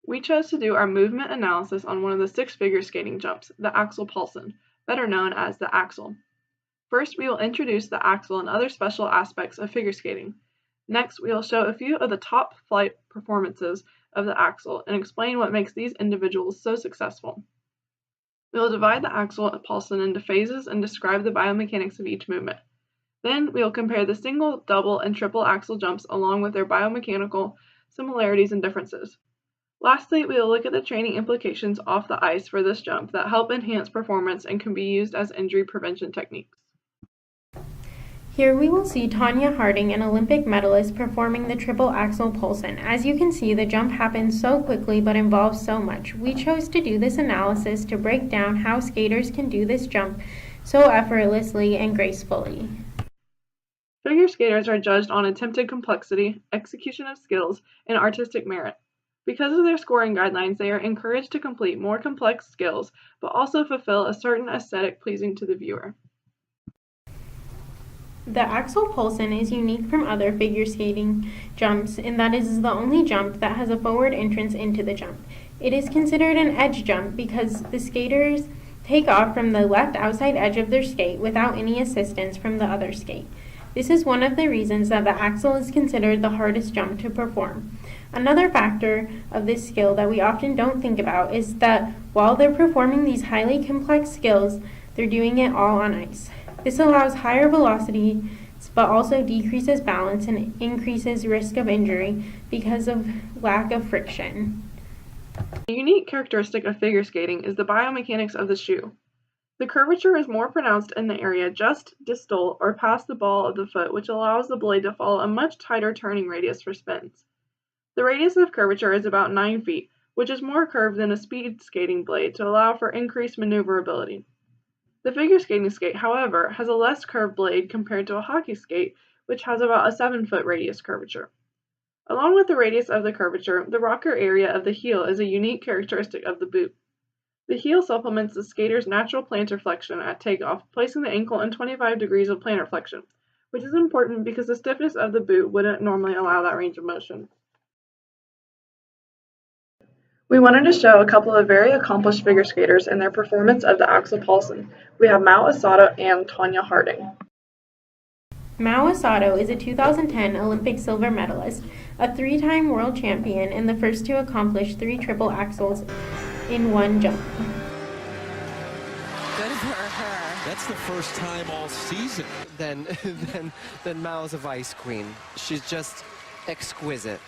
We chose to do our movement analysis on one of the 6 figure skating jumps, the Axel Paulsen, better known as the Axel. First, we will introduce the Axel and other special aspects of figure skating. Next, we will show a few of the top flight performances of the Axel and explain what makes these individuals so successful. We will divide the Axel Paulsen into phases and describe the biomechanics of each movement. Then we will compare the single, double, and triple Axel jumps along with their biomechanical similarities and differences. Lastly, we will look at the training implications off the ice for this jump that help enhance performance and can be used as injury prevention techniques. Here we will see Tanya Harding, an Olympic medalist, performing the triple Axel Paulsen. As you can see, the jump happens so quickly but involves so much. We chose to do this analysis to break down how skaters can do this jump so effortlessly and gracefully. Figure skaters are judged on attempted complexity, execution of skills, and artistic merit. Because of their scoring guidelines, they are encouraged to complete more complex skills, but also fulfill a certain aesthetic pleasing to the viewer. The Axel Paulsen is unique from other figure skating jumps in that it is the only jump that has a forward entrance into the jump. It is considered an edge jump because the skaters take off from the left outside edge of their skate without any assistance from the other skate. This is one of the reasons that the Axel is considered the hardest jump to perform. Another factor of this skill that we often don't think about is that while they're performing these highly complex skills, they're doing it all on ice. This allows higher velocity, but also decreases balance and increases risk of injury because of lack of friction. A unique characteristic of figure skating is the biomechanics of the shoe. The curvature is more pronounced in the area just distal or past the ball of the foot, which allows the blade to follow a much tighter turning radius for spins. The radius of curvature is about 9 feet, which is more curved than a speed skating blade to allow for increased maneuverability. The figure skating skate, however, has a less curved blade compared to a hockey skate, which has about a 7-foot radius curvature. Along with the radius of the curvature, the rocker area of the heel is a unique characteristic of the boot. The heel supplements the skater's natural plantar flexion at takeoff, placing the ankle in 25 degrees of plantar flexion, which is important because the stiffness of the boot wouldn't normally allow that range of motion. We wanted to show a couple of very accomplished figure skaters in their performance of the Axel Paulsen. We have Mao Asato and Tanya Harding. Mao Asato is a 2010 Olympic silver medalist, a 3-time world champion, and the first to accomplish 3 triple axels in one jump. Good for her. That's the first time all season. Then Mao's a vice queen. She's just exquisite.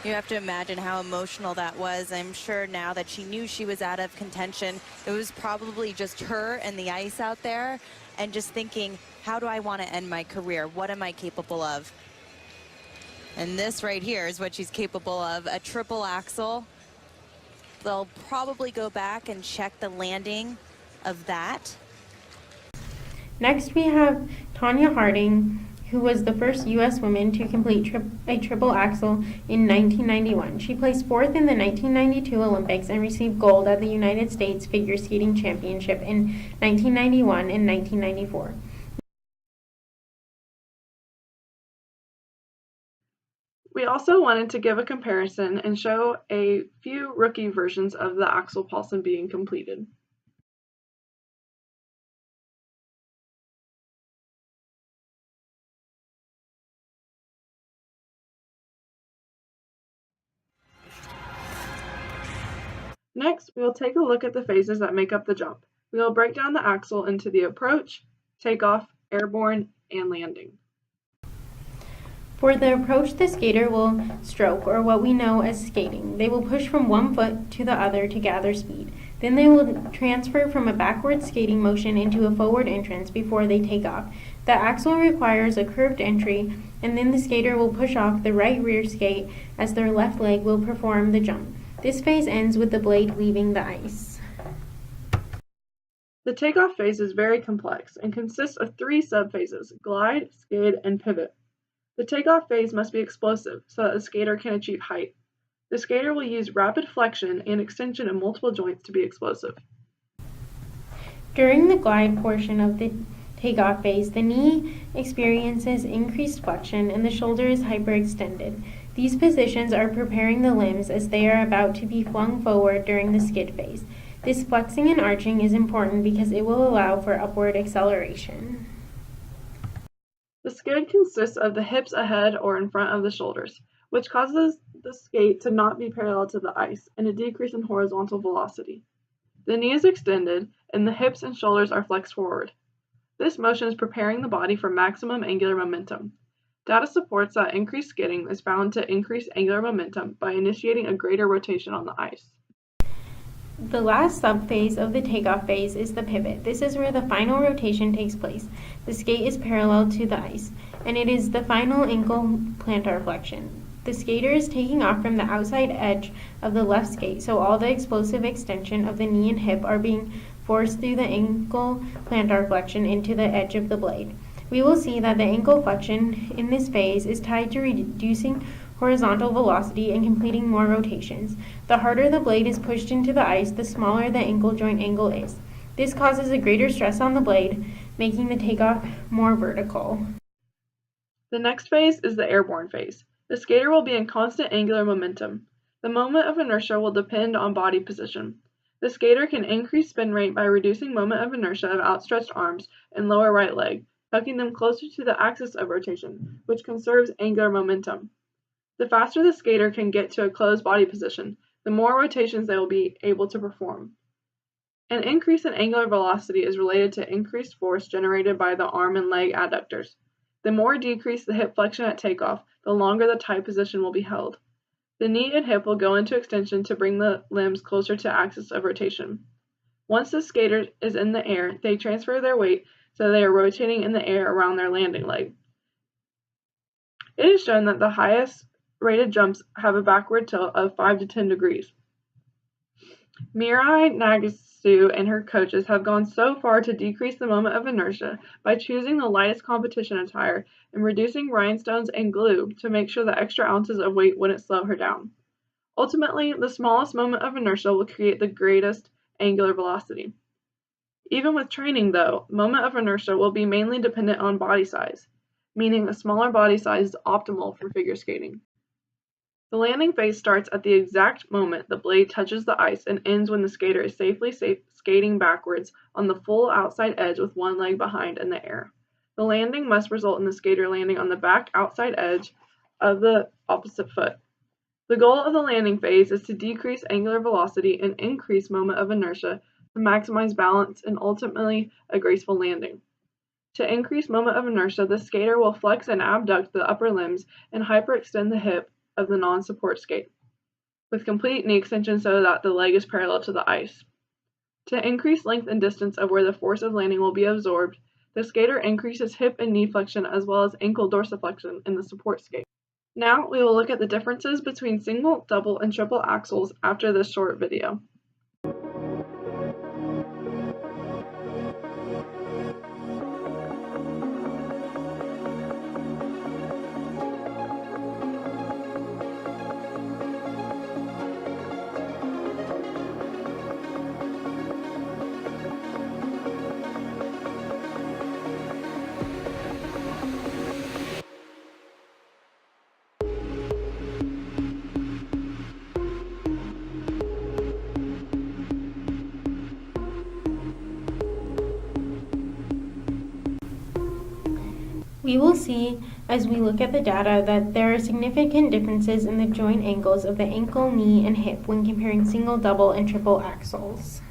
You have to imagine how emotional that was. I'm sure now that she knew she was out of contention, it was probably just her and the ice out there and just thinking, how do I want to end my career? What am I capable of? And this right here is what she's capable of, a triple axel. They'll probably go back and check the landing of that. Next we have Tanya Harding, who was the first U.S. woman to complete a triple axel in 1991. She placed 4th in the 1992 Olympics and received gold at the United States Figure Skating Championship in 1991 and 1994. We also wanted to give a comparison and show a few rookie versions of the Axel Paulsen being completed. Next, we will take a look at the phases that make up the jump. We will break down the axel into the approach, takeoff, airborne, and landing. For the approach, the skater will stroke, or what we know as skating. They will push from one foot to the other to gather speed. Then they will transfer from a backward skating motion into a forward entrance before they take off. The axel requires a curved entry, and then the skater will push off the right rear skate as their left leg will perform the jump. This phase ends with the blade leaving the ice. The takeoff phase is very complex and consists of 3 subphases: glide, skid, and pivot. The takeoff phase must be explosive so that the skater can achieve height. The skater will use rapid flexion and extension of multiple joints to be explosive. During the glide portion of the takeoff phase, the knee experiences increased flexion and the shoulder is hyperextended. These positions are preparing the limbs as they are about to be flung forward during the skid phase. This flexing and arching is important because it will allow for upward acceleration. The skid consists of the hips ahead or in front of the shoulders, which causes the skate to not be parallel to the ice and a decrease in horizontal velocity. The knee is extended and the hips and shoulders are flexed forward. This motion is preparing the body for maximum angular momentum. Data supports that increased skidding is found to increase angular momentum by initiating a greater rotation on the ice. The last subphase of the takeoff phase is the pivot. This is where the final rotation takes place. The skate is parallel to the ice, and it is the final ankle plantar flexion. The skater is taking off from the outside edge of the left skate, so all the explosive extension of the knee and hip are being forced through the ankle plantar flexion into the edge of the blade. We will see that the ankle flexion in this phase is tied to reducing horizontal velocity and completing more rotations. The harder the blade is pushed into the ice, the smaller the ankle joint angle is. This causes a greater stress on the blade, making the takeoff more vertical. The next phase is the airborne phase. The skater will be in constant angular momentum. The moment of inertia will depend on body position. The skater can increase spin rate by reducing moment of inertia of outstretched arms and lower right leg, tucking them closer to the axis of rotation, which conserves angular momentum. The faster the skater can get to a closed body position, the more rotations they will be able to perform. An increase in angular velocity is related to increased force generated by the arm and leg adductors. The more decreased the hip flexion at takeoff, the longer the tight position will be held. The knee and hip will go into extension to bring the limbs closer to axis of rotation. Once the skater is in the air, they transfer their weight so they are rotating in the air around their landing leg. It is shown that the highest rated jumps have a backward tilt of 5 to 10 degrees. Mirai Nagasu and her coaches have gone so far to decrease the moment of inertia by choosing the lightest competition attire and reducing rhinestones and glue to make sure the extra ounces of weight wouldn't slow her down. Ultimately, the smallest moment of inertia will create the greatest angular velocity. Even with training, though, moment of inertia will be mainly dependent on body size, meaning a smaller body size is optimal for figure skating. The landing phase starts at the exact moment the blade touches the ice and ends when the skater is safely skating backwards on the full outside edge with one leg behind in the air. The landing must result in the skater landing on the back outside edge of the opposite foot. The goal of the landing phase is to decrease angular velocity and increase moment of inertia to maximize balance and ultimately a graceful landing. To increase moment of inertia, the skater will flex and abduct the upper limbs and hyperextend the hip of the non-support skate, with complete knee extension so that the leg is parallel to the ice. To increase length and distance of where the force of landing will be absorbed, the skater increases hip and knee flexion as well as ankle dorsiflexion in the support skate. Now we will look at the differences between single, double, and triple axles after this short video. We will see as we look at the data that there are significant differences in the joint angles of the ankle, knee, and hip when comparing single, double, and triple axles.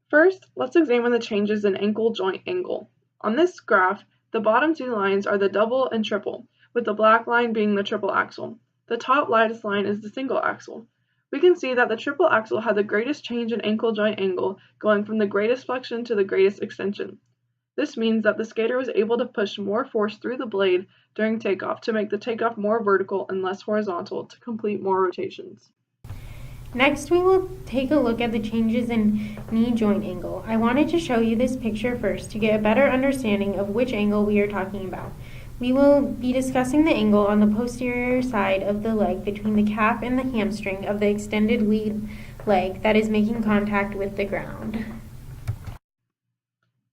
First, let's examine the changes in ankle joint angle. On this graph, the bottom two lines are the double and triple, with the black line being the triple axle. The top lightest line is the single axle. We can see that the triple axle had the greatest change in ankle joint angle, going from the greatest flexion to the greatest extension. This means that the skater was able to push more force through the blade during takeoff to make the takeoff more vertical and less horizontal to complete more rotations. Next, we will take a look at the changes in knee joint angle. I wanted to show you this picture first to get a better understanding of which angle we are talking about. We will be discussing the angle on the posterior side of the leg between the calf and the hamstring of the extended lead leg that is making contact with the ground.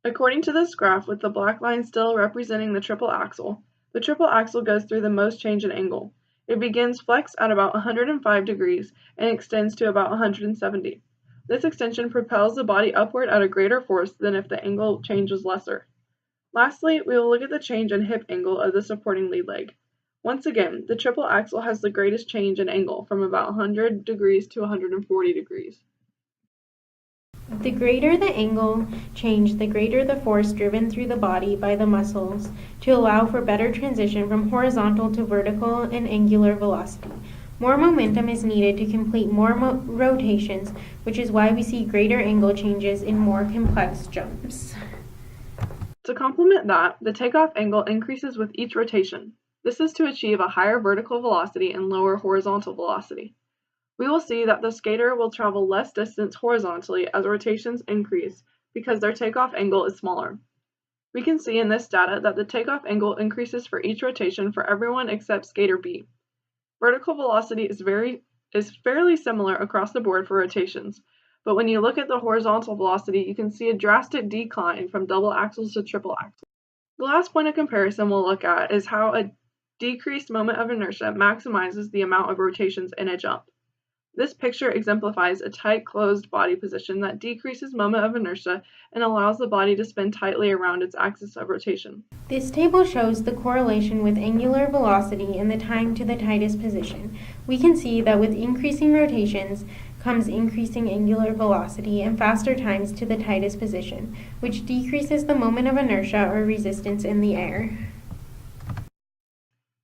According to this graph, with the black line still representing the triple axle goes through the most change in angle. It begins flexed at about 105 degrees and extends to about 170. This extension propels the body upward at a greater force than if the angle change was lesser. Lastly, we will look at the change in hip angle of the supporting lead leg. Once again, the triple axle has the greatest change in angle, from about 100 degrees to 140 degrees. The greater the angle change, the greater the force driven through the body by the muscles to allow for better transition from horizontal to vertical and angular velocity. More momentum is needed to complete more rotations, which is why we see greater angle changes in more complex jumps. To complement that, the takeoff angle increases with each rotation. This is to achieve a higher vertical velocity and lower horizontal velocity. We will see that the skater will travel less distance horizontally as rotations increase because their takeoff angle is smaller. We can see in this data that the takeoff angle increases for each rotation for everyone except skater B. Vertical velocity is fairly similar across the board for rotations, but when you look at the horizontal velocity, you can see a drastic decline from double axles to triple axles. The last point of comparison we'll look at is how a decreased moment of inertia maximizes the amount of rotations in a jump. This picture exemplifies a tight closed body position that decreases moment of inertia and allows the body to spin tightly around its axis of rotation. This table shows the correlation with angular velocity and the time to the tightest position. We can see that with increasing rotations comes increasing angular velocity and faster times to the tightest position, which decreases the moment of inertia or resistance in the air.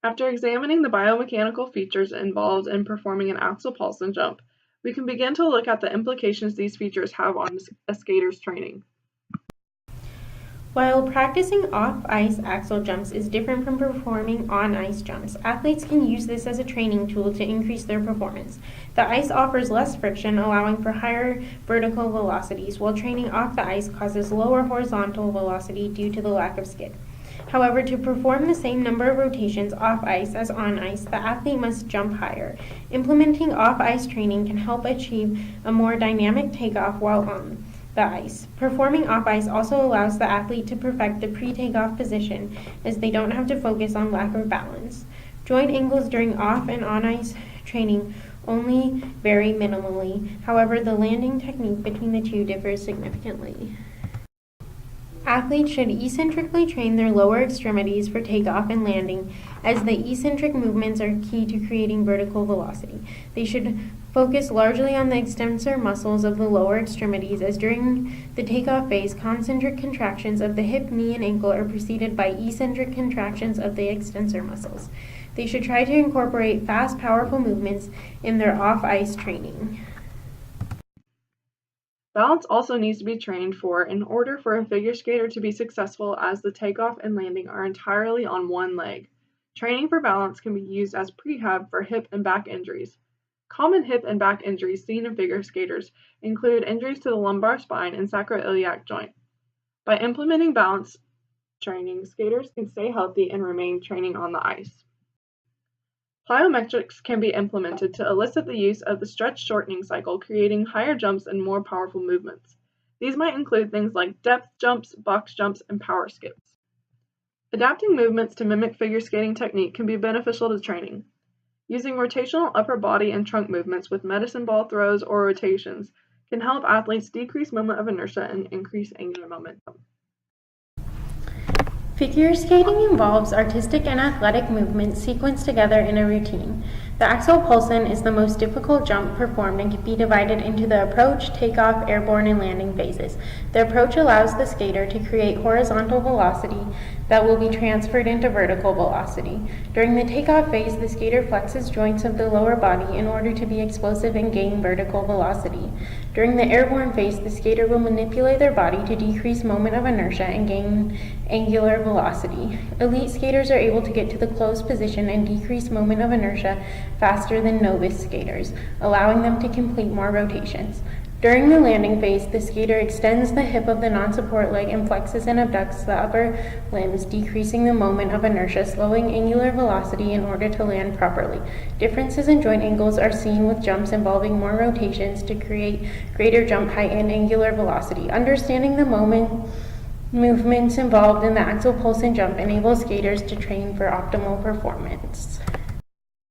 After examining the biomechanical features involved in performing an Axel Paulsen jump, we can begin to look at the implications these features have on a skater's training. While practicing off-ice axel jumps is different from performing on-ice jumps, athletes can use this as a training tool to increase their performance. The ice offers less friction, allowing for higher vertical velocities, while training off the ice causes lower horizontal velocity due to the lack of skid. However, to perform the same number of rotations off ice as on ice, the athlete must jump higher. Implementing off-ice training can help achieve a more dynamic takeoff while on the ice. Performing off ice also allows the athlete to perfect the pre-takeoff position, as they don't have to focus on lack of balance. Joint angles during off and on ice training only vary minimally. However, the landing technique between the two differs significantly. Athletes should eccentrically train their lower extremities for takeoff and landing, as the eccentric movements are key to creating vertical velocity. They should focus largely on the extensor muscles of the lower extremities, as during the takeoff phase, concentric contractions of the hip, knee, and ankle are preceded by eccentric contractions of the extensor muscles. They should try to incorporate fast, powerful movements in their off-ice training. Balance also needs to be trained for in order for a figure skater to be successful, as the takeoff and landing are entirely on one leg. Training for balance can be used as prehab for hip and back injuries. Common hip and back injuries seen in figure skaters include injuries to the lumbar spine and sacroiliac joint. By implementing balance training, skaters can stay healthy and remain training on the ice. Plyometrics can be implemented to elicit the use of the stretch shortening cycle, creating higher jumps and more powerful movements. These might include things like depth jumps, box jumps, and power skips. Adapting movements to mimic figure skating technique can be beneficial to training. Using rotational upper body and trunk movements with medicine ball throws or rotations can help athletes decrease moment of inertia and increase angular momentum. Figure skating involves artistic and athletic movements sequenced together in a routine. The Axel Paulsen is the most difficult jump performed and can be divided into the approach, takeoff, airborne, and landing phases. The approach allows the skater to create horizontal velocity that will be transferred into vertical velocity. During the takeoff phase, the skater flexes joints of the lower body in order to be explosive and gain vertical velocity. During the airborne phase, the skater will manipulate their body to decrease moment of inertia and gain angular velocity. Elite skaters are able to get to the closed position and decrease moment of inertia faster than novice skaters, allowing them to complete more rotations. During the landing phase, the skater extends the hip of the non-support leg and flexes and abducts the upper limbs, decreasing the moment of inertia, slowing angular velocity in order to land properly. Differences in joint angles are seen with jumps involving more rotations to create greater jump height and angular velocity. Understanding the movements involved in the Axel Paulsen jump enables skaters to train for optimal performance.